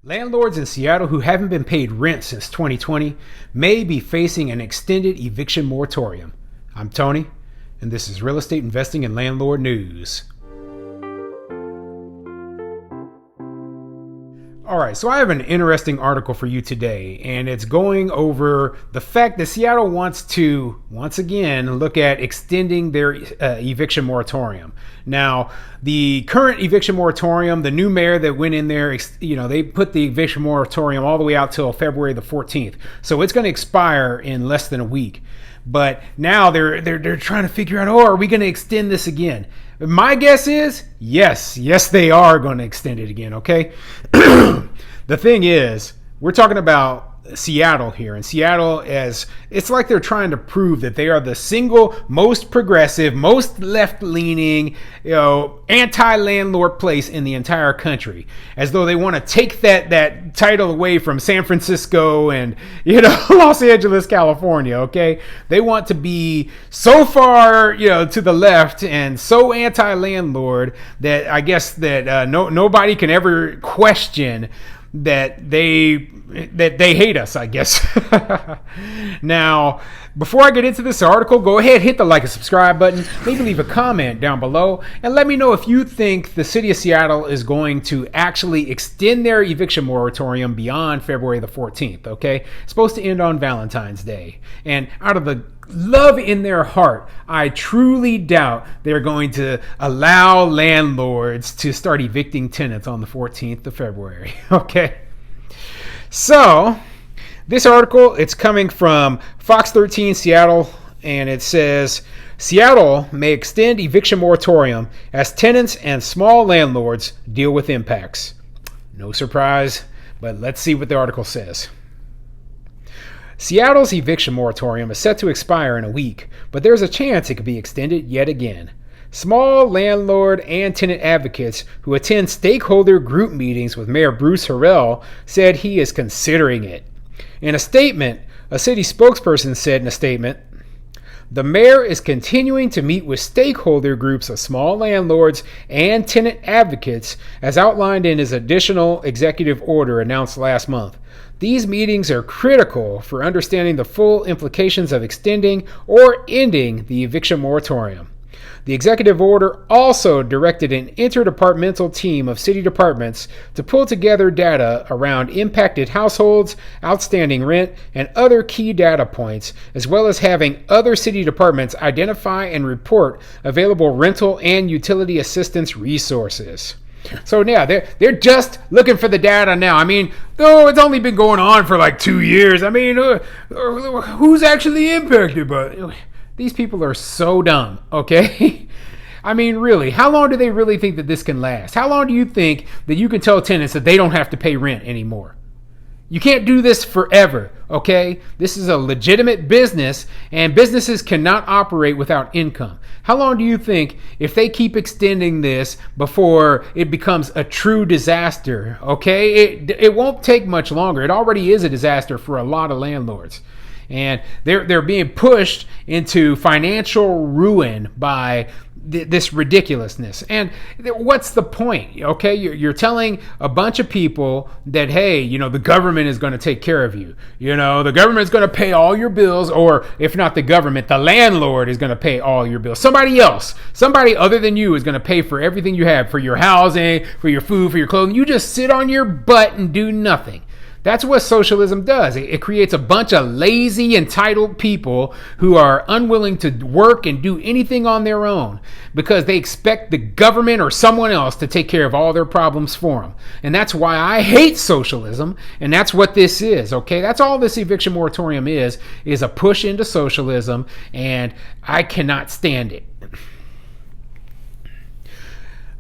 Landlords in Seattle who haven't been paid rent since 2020 may be facing an extended eviction moratorium. I'm Tony, and this is Real Estate Investing and Landlord News. All right, so I have an interesting article for you today, and it's going over the fact that Seattle wants to, once again, look at extending their eviction moratorium. Now, the current eviction moratorium, the new mayor that went in there, they put the eviction moratorium all the way out till February the 14th. So it's going to expire in less than a week. But now they're trying to figure out, are we going to extend this again? My guess is yes, they are going to extend it again, okay? The thing is, we're talking about Seattle here, and Seattle, it's like they're trying to prove that they are the single most progressive, most left-leaning, anti-landlord place in the entire country, as though they want to take that title away from San Francisco and Los Angeles, California. Okay, they want to be so far to the left and so anti-landlord that I guess that nobody can ever question that they hate us, I guess. Now, before I get into this article, go ahead, hit the like and subscribe button, maybe leave a comment down below, and let me know if you think the city of Seattle is going to actually extend their eviction moratorium beyond February the 14th, okay? It's supposed to end on Valentine's Day. And out of the love in their heart, I truly doubt they're going to allow landlords to start evicting tenants on the 14th of February, okay? So, this article, it's coming from Fox 13 Seattle, and it says, Seattle may extend eviction moratorium as tenants and small landlords deal with impacts. No surprise, but let's see what the article says. Seattle's eviction moratorium is set to expire in a week, but there's a chance it could be extended yet again. Small landlord and tenant advocates who attend stakeholder group meetings with Mayor Bruce Harrell said he is considering it. In a statement, a city spokesperson said in a statement, the mayor is continuing to meet with stakeholder groups of small landlords and tenant advocates as outlined in his additional executive order announced last month. These meetings are critical for understanding the full implications of extending or ending the eviction moratorium. The executive order also directed an interdepartmental team of city departments to pull together data around impacted households, outstanding rent, and other key data points, as well as having other city departments identify and report available rental and utility assistance resources. So yeah, they're just looking for the data now. I mean, though it's only been going on for like 2 years. I mean, who's actually impacted? But these people are so dumb, okay? I mean, really, how long do they really think that this can last? How long do you think that you can tell tenants that they don't have to pay rent anymore? You can't do this forever, okay? This is a legitimate business, and businesses cannot operate without income. How long do you think if they keep extending this before it becomes a true disaster, okay? It won't take much longer. It already is a disaster for a lot of landlords. And they're being pushed into financial ruin by this ridiculousness. And what's the point? Okay, you're telling a bunch of people that, hey, the government is going to take care of you. The government is going to pay all your bills, or if not the government, the landlord is going to pay all your bills. Somebody else, somebody other than you is going to pay for everything you have, for your housing, for your food, for your clothing. You just sit on your butt and do nothing. That's what socialism does. It creates a bunch of lazy, entitled people who are unwilling to work and do anything on their own because they expect the government or someone else to take care of all their problems for them. And that's why I hate socialism, and that's what this is, okay? That's all this eviction moratorium is a push into socialism, and I cannot stand it.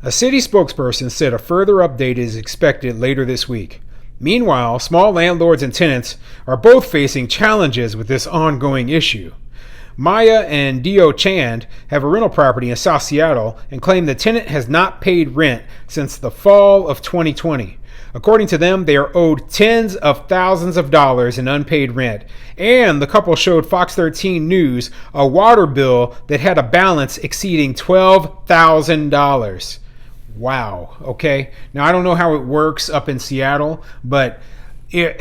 A city spokesperson said a further update is expected later this week. Meanwhile, small landlords and tenants are both facing challenges with this ongoing issue. Maya and Dio Chand have a rental property in South Seattle and claim the tenant has not paid rent since the fall of 2020. According to them, they are owed tens of thousands of dollars in unpaid rent, and the couple showed Fox 13 News a water bill that had a balance exceeding $12,000. Wow. Okay. Now, I don't know how it works up in Seattle, but in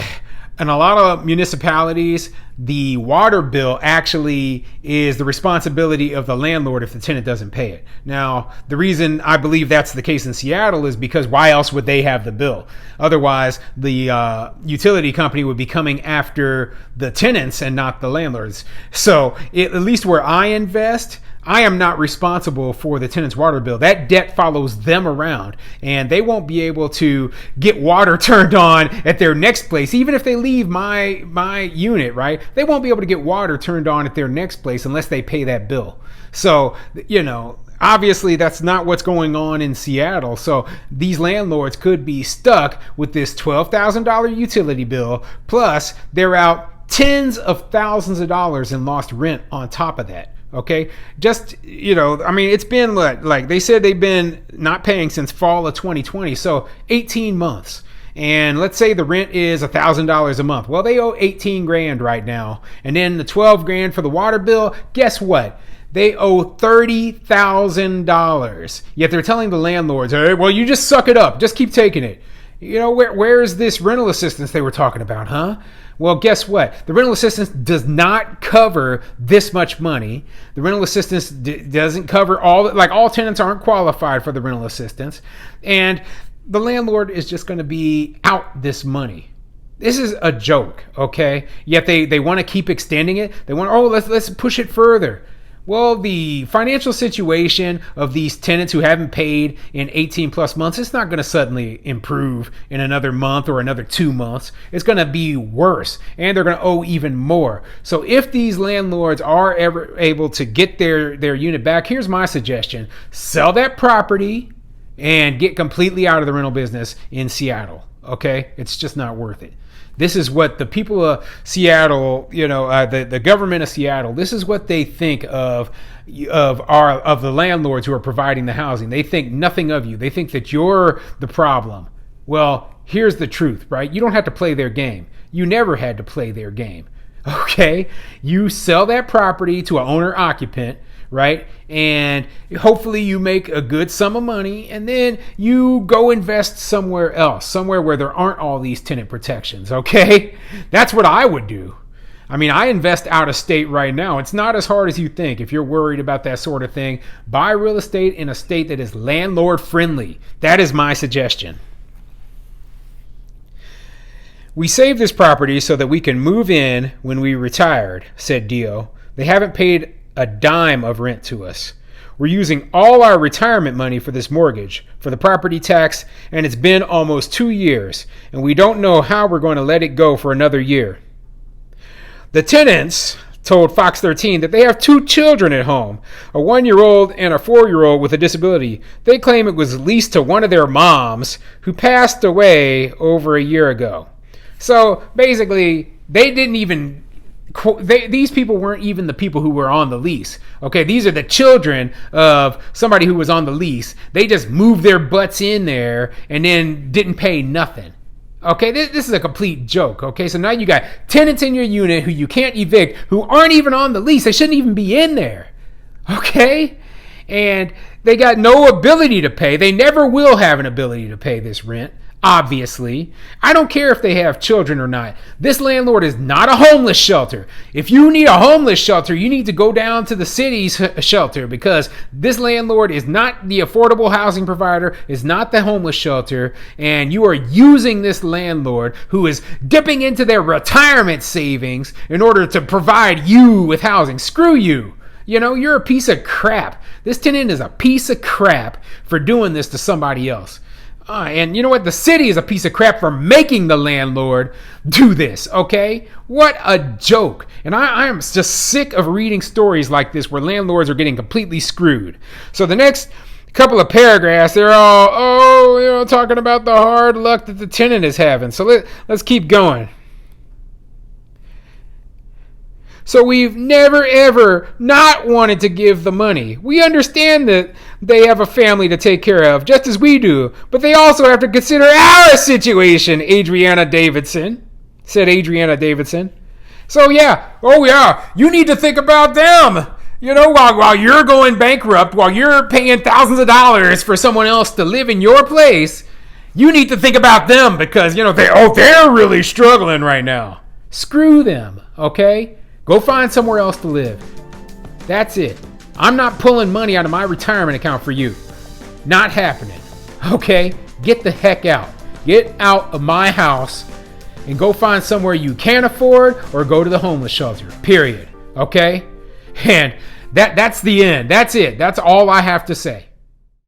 a lot of municipalities, the water bill actually is the responsibility of the landlord if the tenant doesn't pay it. Now, the reason I believe that's the case in Seattle is because why else would they have the bill? Otherwise, the utility company would be coming after the tenants and not the landlords. So, at least where I invest, I am not responsible for the tenant's water bill. That debt follows them around, and they won't be able to get water turned on at their next place. Even if they leave my unit, right? They won't be able to get water turned on at their next place unless they pay that bill. So, obviously that's not what's going on in Seattle. So these landlords could be stuck with this $12,000 utility bill, plus they're out tens of thousands of dollars in lost rent on top of that. Okay, just, it's been like they said they've been not paying since fall of 2020, so 18 months. And let's say the rent is $1,000 a month. Well, they owe 18 grand right now. And then the 12 grand for the water bill, guess what? They owe $30,000. Yet they're telling the landlords, hey, well, you just suck it up. Just keep taking it. Where's this rental assistance they were talking about, huh? Well, guess what? The rental assistance does not cover this much money. The rental assistance doesn't cover all tenants aren't qualified for the rental assistance. And the landlord is just going to be out this money. This is a joke, okay? Yet they want to keep extending it. They want, let's push it further. Well, the financial situation of these tenants who haven't paid in 18 plus months, it's not going to suddenly improve in another month or another 2 months. It's going to be worse, and they're going to owe even more. So if these landlords are ever able to get their unit back, here's my suggestion. Sell that property and get completely out of the rental business in Seattle. Okay? It's just not worth it. This is what the people of Seattle, the government of Seattle, this is what they think of the landlords who are providing the housing. They think nothing of you. They think that you're the problem. Well, here's the truth, right? You don't have to play their game. You never had to play their game. Okay? You sell that property to an owner-occupant, right? And hopefully you make a good sum of money, and then you go invest somewhere else, somewhere where there aren't all these tenant protections, okay? That's what I would do. I invest out of state right now. It's not as hard as you think. If you're worried about that sort of thing, buy real estate in a state that is landlord friendly. That is my suggestion. We saved this property so that we can move in when we retired, said Dio. They haven't paid a dime of rent to us. We're using all our retirement money for this mortgage, for the property tax, and it's been almost 2 years, and we don't know how we're going to let it go for another year. The tenants told Fox 13 that they have 2 children at home, a 1-year-old and a 4-year-old with a disability. They claim it was leased to one of their moms who passed away over a year ago. So basically, these people weren't even the people who were on the lease. Okay, these are the children of somebody who was on the lease. They just moved their butts in there and then didn't pay nothing. Okay, this is a complete joke. Okay, so now you got tenants in your unit who you can't evict, who aren't even on the lease. They shouldn't even be in there. Okay, and they got no ability to pay. They never will have an ability to pay this rent. Obviously, I don't care if they have children or not. This landlord is not a homeless shelter. If you need a homeless shelter, you need to go down to the city's shelter, because this landlord is not the affordable housing provider, is not the homeless shelter, and you are using this landlord who is dipping into their retirement savings in order to provide you with housing. Screw you. You're a piece of crap. This tenant is a piece of crap for doing this to somebody else. And you know what? The city is a piece of crap for making the landlord do this, okay? What a joke. And I am just sick of reading stories like this where landlords are getting completely screwed. So the next couple of paragraphs, they're all, talking about the hard luck that the tenant is having. So let's keep going. So we've never, ever not wanted to give the money. We understand that they have a family to take care of, just as we do. But they also have to consider our situation, said Adriana Davidson. So yeah, you need to think about them. While you're going bankrupt, while you're paying thousands of dollars for someone else to live in your place, you need to think about them because, they're really struggling right now. Screw them, okay? Go find somewhere else to live. That's it. I'm not pulling money out of my retirement account for you. Not happening, okay? Get the heck out. Get out of my house and go find somewhere you can afford or go to the homeless shelter, period, okay? And that's the end. That's it. That's all I have to say.